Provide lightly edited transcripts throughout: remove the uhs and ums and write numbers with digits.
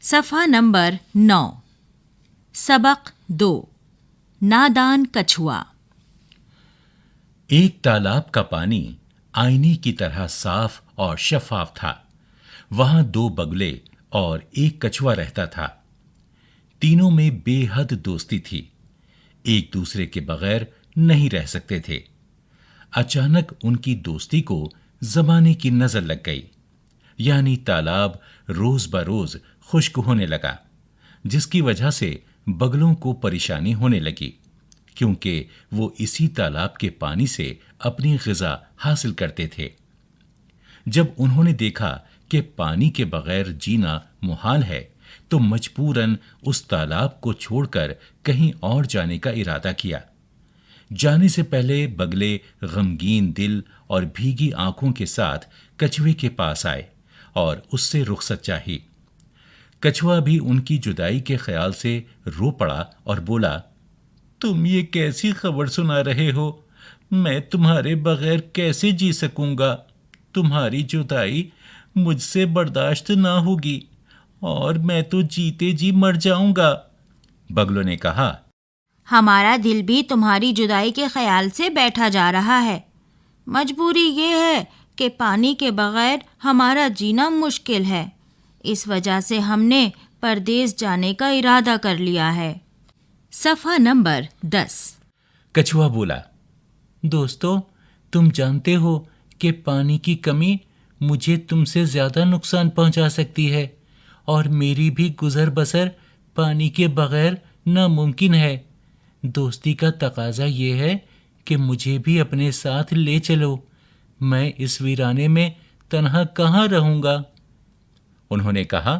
صفحہ نمبر 9 سبق 2 نادان کچھوا۔ ایک تالاب کا پانی آئینے کی طرح صاف اور شفاف تھا۔ وہاں 2 بگلے اور ایک کچھوا رہتا تھا۔ تینوں میں بے حد دوستی تھی، ایک دوسرے کے بغیر نہیں رہ سکتے تھے۔ اچانک ان کی دوستی کو زمانے کی نظر لگ گئی، یعنی تالاب روز بروز خشک ہونے لگا، جس کی وجہ سے بگلوں کو پریشانی ہونے لگی، کیونکہ وہ اسی تالاب کے پانی سے اپنی غذا حاصل کرتے تھے۔ جب انہوں نے دیکھا کہ پانی کے بغیر جینا محال ہے تو مجبوراً اس تالاب کو چھوڑ کر کہیں اور جانے کا ارادہ کیا۔ جانے سے پہلے بگلے غمگین دل اور بھیگی آنکھوں کے ساتھ کچھوے کے پاس آئے اور اس سے رخصت چاہی۔ کچھوا بھی ان کی جدائی کے خیال سے رو پڑا اور بولا، تم یہ کیسی خبر سنا رہے ہو؟ میں تمہارے بغیر کیسے جی سکوں گا؟ تمہاری جدائی مجھ سے برداشت نہ ہوگی اور میں تو جیتے جی مر جاؤں گا۔ بگلوں نے کہا، ہمارا دل بھی تمہاری جدائی کے خیال سے بیٹھا جا رہا ہے۔ مجبوری یہ ہے کہ پانی کے بغیر ہمارا جینا مشکل ہے، اس وجہ سے ہم نے پردیس جانے کا ارادہ کر لیا ہے۔ صفحہ نمبر 10 کچھوا بولا، دوستو، تم جانتے ہو کہ پانی کی کمی مجھے تم سے زیادہ نقصان پہنچا سکتی ہے اور میری بھی گزر بسر پانی کے بغیر ناممکن ہے۔ دوستی کا تقاضا یہ ہے کہ مجھے بھی اپنے ساتھ لے چلو، میں اس ویرانے میں تنہا کہاں رہوں گا؟ انہوں نے کہا،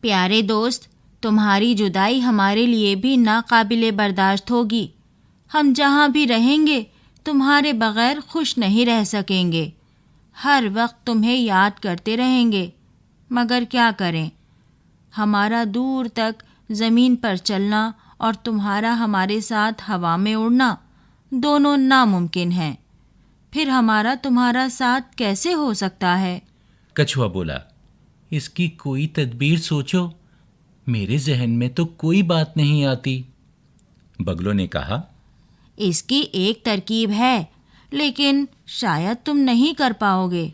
پیارے دوست، تمہاری جدائی ہمارے لیے بھی ناقابل برداشت ہوگی۔ ہم جہاں بھی رہیں گے تمہارے بغیر خوش نہیں رہ سکیں گے، ہر وقت تمہیں یاد کرتے رہیں گے، مگر کیا کریں، ہمارا دور تک زمین پر چلنا اور تمہارا ہمارے ساتھ ہوا میں اڑنا دونوں ناممکن ہیں، پھر ہمارا تمہارا ساتھ کیسے ہو سکتا ہے؟ کچھوا بولا، اس کی کوئی تدبیر سوچو، میرے ذہن میں تو کوئی بات نہیں آتی۔ بگلوں نے کہا، اس کی ایک ترکیب ہے، لیکن شاید تم نہیں کر پاؤ گے۔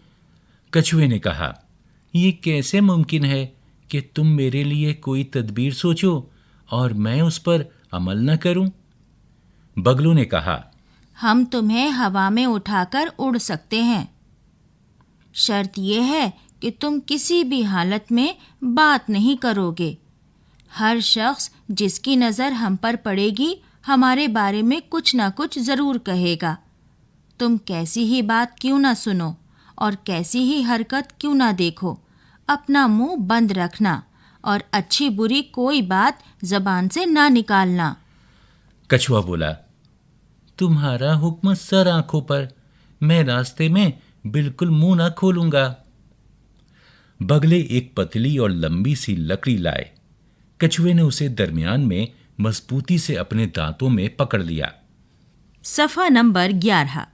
کچھوے نے کہا، یہ کیسے ممکن ہے کہ تم میرے لیے کوئی تدبیر سوچو اور میں اس پر عمل نہ کروں؟ بگلوں نے کہا، ہم تمہیں ہوا میں اٹھا کر اڑ سکتے ہیں، شرط یہ ہے کہ تم کسی بھی حالت میں بات نہیں کرو گے۔ ہر شخص جس کی نظر ہم پر پڑے گی ہمارے بارے میں کچھ نہ کچھ ضرور کہے گا۔ تم کیسی ہی بات کیوں نہ سنو اور کیسی ہی حرکت کیوں نہ دیکھو، اپنا منہ بند رکھنا اور اچھی بری کوئی بات زبان سے نہ نکالنا۔ کچھوا بولا، تمہارا حکم سر آنکھوں پر، میں راستے میں بالکل منہ نہ کھولوں گا۔ بگلے ایک پتلی اور لمبی سی لکڑی لائے۔ کچھوے نے اسے درمیان میں مضبوطی سے اپنے دانتوں میں پکڑ لیا۔ صفحہ نمبر 11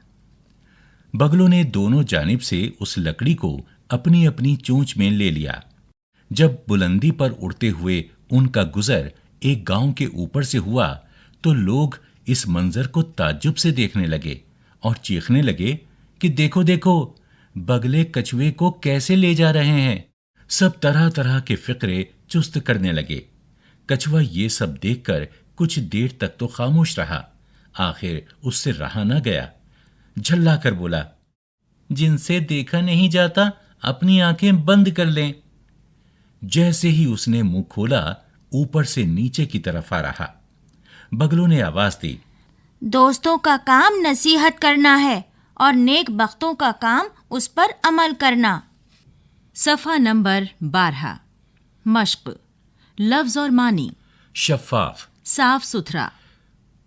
بگلوں نے دونوں جانب سے اس لکڑی کو اپنی اپنی چونچ میں لے لیا۔ جب بلندی پر اڑتے ہوئے ان کا گزر ایک گاؤں کے اوپر سے ہوا تو لوگ اس منظر کو تعجب سے دیکھنے لگے اور چیخنے لگے کہ دیکھو دیکھو، بگلے کچھوے کو کیسے لے جا رہے ہیں۔ سب طرح طرح کے فقرے چست کرنے لگے۔ کچھوا یہ سب دیکھ کر کچھ دیر تک تو خاموش رہا، آخر اس سے رہا نہ گیا، جھلا کر بولا، جن سے دیکھا نہیں جاتا اپنی آنکھیں بند کر لیں۔ جیسے ہی اس نے منہ کھولا اوپر سے نیچے کی طرف آ رہا۔ بگلوں نے آواز دی، دوستوں کا کام نصیحت کرنا ہے اور نیک بختوں کا کام اس پر عمل کرنا۔ صفحہ نمبر 12 مشق، لفظ اور معنی: شفاف، صاف ستھرا،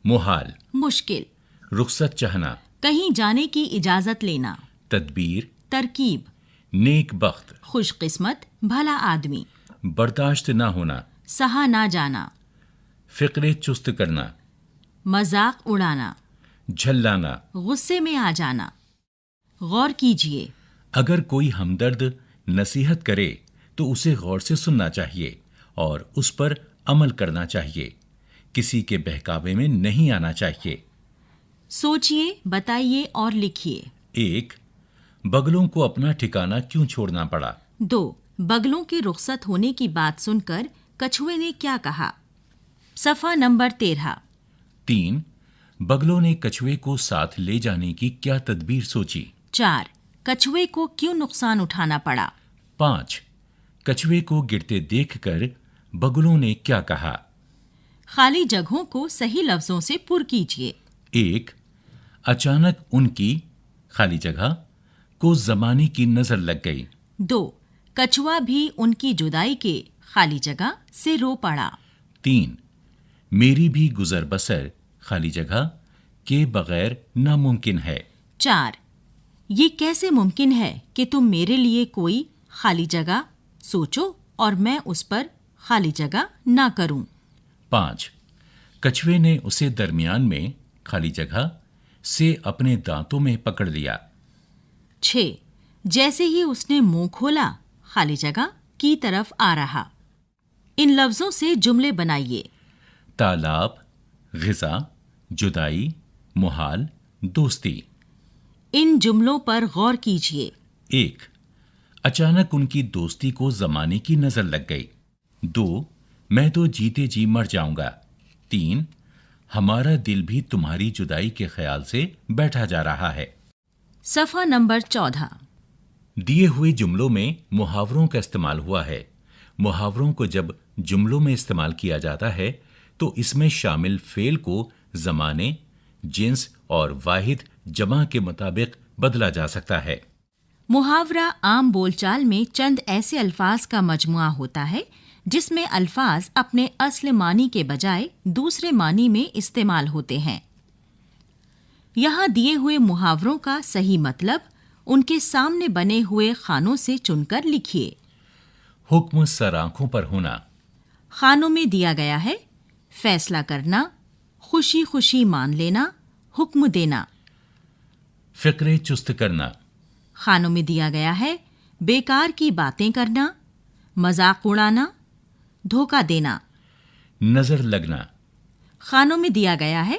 محال، مشکل، رخصت چاہنا، کہیں جانے کی اجازت لینا، تدبیر، ترکیب، نیک بخت، خوش قسمت، بھلا آدمی، برداشت نہ ہونا، سہا نہ جانا، فقرے چست کرنا، مذاق اڑانا، جھلانا۔ غصے میں آ جانا۔ غور کیجیے، اگر کوئی ہمدرد نصیحت کرے تو اسے غور سے سننا چاہیے اور اس پر عمل کرنا چاہیے. کسی کے بہکاوے میں نہیں آنا چاہیے. سوچئے، بتائیے اور لکھیے. 1. بگلوں کو اپنا ٹھکانہ کیوں چھوڑنا پڑا؟ 2. بگلوں کے رخصت ہونے کی بات سن کر کچھوے نے کیا کہا؟ صفحہ نمبر 13. 3. بگلوں نے کچھوے کو ساتھ لے جانے کی کیا تدبیر سوچی؟ 4. کچھوے کو کیوں نقصان اٹھانا پڑا؟ 5. کچھوے کو گرتے دیکھ کر بگلوں نے کیا کہا؟ خالی جگہوں کو صحیح لفظوں سے پر کیجیے. 1. اچانک ان کی خالی جگہ کو زمانے کی نظر لگ گئی. 2. کچھوا بھی ان کی جدائی کے خالی جگہ سے رو پڑا. 3. میری بھی گزر بسر خالی جگہ کے بغیر ناممکن ہے. 4. یہ کیسے ممکن ہے کہ تم میرے لیے کوئی خالی جگہ سوچو اور میں اس پر خالی جگہ نہ کروں. 5. کچھوے نے اسے درمیان میں خالی جگہ سے اپنے دانتوں میں پکڑ لیا. 6. جیسے ہی اس نے منہ کھولا خالی جگہ کی طرف آ رہا. ان لفظوں سے جملے بنائیے. تالاب، غذا، جدائی، محال، دوستی. ان جملوں پر غور کیجیے. 1. اچانک ان کی دوستی کو زمانے کی نظر لگ گئی. 2. میں تو جیتے جی مر جاؤں گا. 3. ہمارا دل بھی تمہاری جدائی کے خیال سے بیٹھا جا رہا ہے. صفحہ نمبر 14. دیے ہوئے جملوں میں محاوروں کا استعمال ہوا ہے. محاوروں کو جب جملوں میں استعمال کیا جاتا ہے تو اس میں شامل فعل کو زمانے، جنس اور واحد جمع کے مطابق بدلا جا سکتا ہے. محاورہ عام بول چال میں چند ایسے الفاظ کا مجموعہ ہوتا ہے جس میں الفاظ اپنے اصل معنی کے بجائے دوسرے معنی میں استعمال ہوتے ہیں. یہاں دیے ہوئے محاوروں کا صحیح مطلب ان کے سامنے بنے ہوئے خانوں سے چن کر لکھیے. حکم سر آنکھوں پر ہونا. خانوں میں دیا گیا ہے فیصلہ کرنا، خوشی خوشی مان لینا، حکم دینا. فکرے چست کرنا. خانوں میں دیا گیا ہے بیکار کی باتیں کرنا، مذاق اڑانا، دھوکہ دینا. نظر لگنا. خانوں میں دیا گیا ہے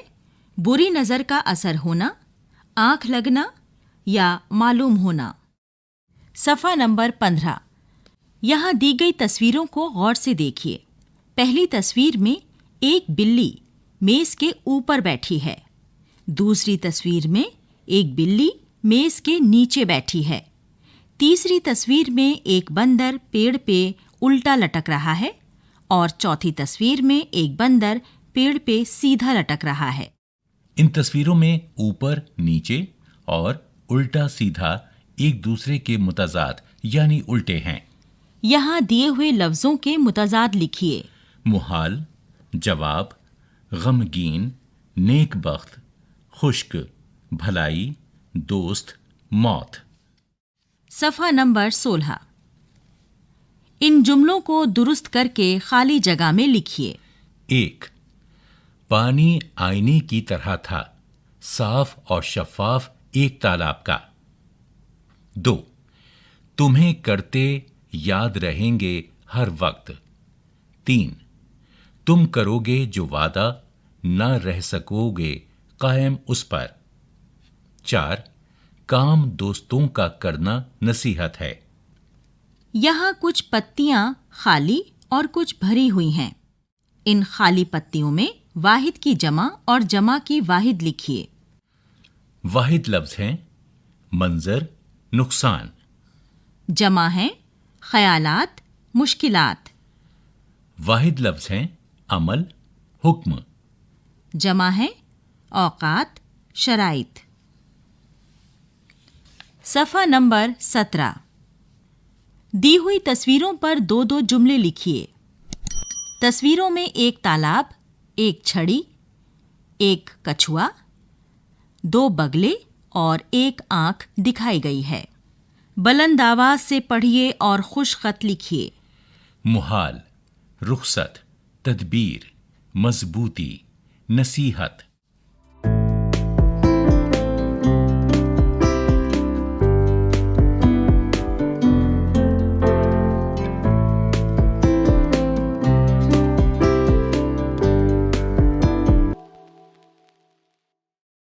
بری نظر کا اثر ہونا، آنکھ لگنا یا معلوم ہونا. صفحہ نمبر 15. یہاں دی گئی تصویروں کو غور سے دیکھیے. پہلی تصویر میں ایک بلی میز کے اوپر بیٹھی ہے. دوسری تصویر میں ایک بلی میز کے نیچے بیٹھی ہے. تیسری تصویر میں ایک بندر پیڑ پہ الٹا لٹک رہا ہے اور چوتھی تصویر میں ایک بندر پیڑ پہ سیدھا لٹک رہا ہے. ان تصویروں میں اوپر، نیچے اور الٹا سیدھا ایک دوسرے کے متضاد یعنی الٹے ہیں. یہاں دیے ہوئے لفظوں کے متضاد لکھیے. محال، جواب، غمگین، نیک بخت، خشک، بھلائی، دوست، موت. صفحہ نمبر 16. ان جملوں کو درست کر کے خالی جگہ میں لکھیے. 1. پانی آئینے کی طرح تھا، صاف اور شفاف ایک تالاب کا. 2. تمہیں کرتے یاد رہیں گے ہر وقت. 3. تم کرو گے جو وعدہ نہ رہ سکو گے قائم اس پر. 4. کام دوستوں کا کرنا نصیحت ہے. یہاں کچھ پتیاں خالی اور کچھ بھری ہوئی ہیں. ان خالی پتیوں میں واحد کی جمع اور جمع کی واحد لکھیے. واحد لفظ ہیں منظر، نقصان. جمع ہیں خیالات، مشکلات. واحد لفظ ہیں عمل، حکم. جمع ہیں اوقات، شرائط. صفحہ نمبر 17. دی ہوئی تصویروں پر 2 جملے لکھیے. تصویروں میں ایک تالاب، ایک چھڑی، ایک کچھوا، 2 بگلے اور ایک آنکھ دکھائی گئی ہے. بلند آواز سے پڑھیے اور خوش خط لکھیے. محال، رخصت، تدبیر، مضبوطی، نصیحت.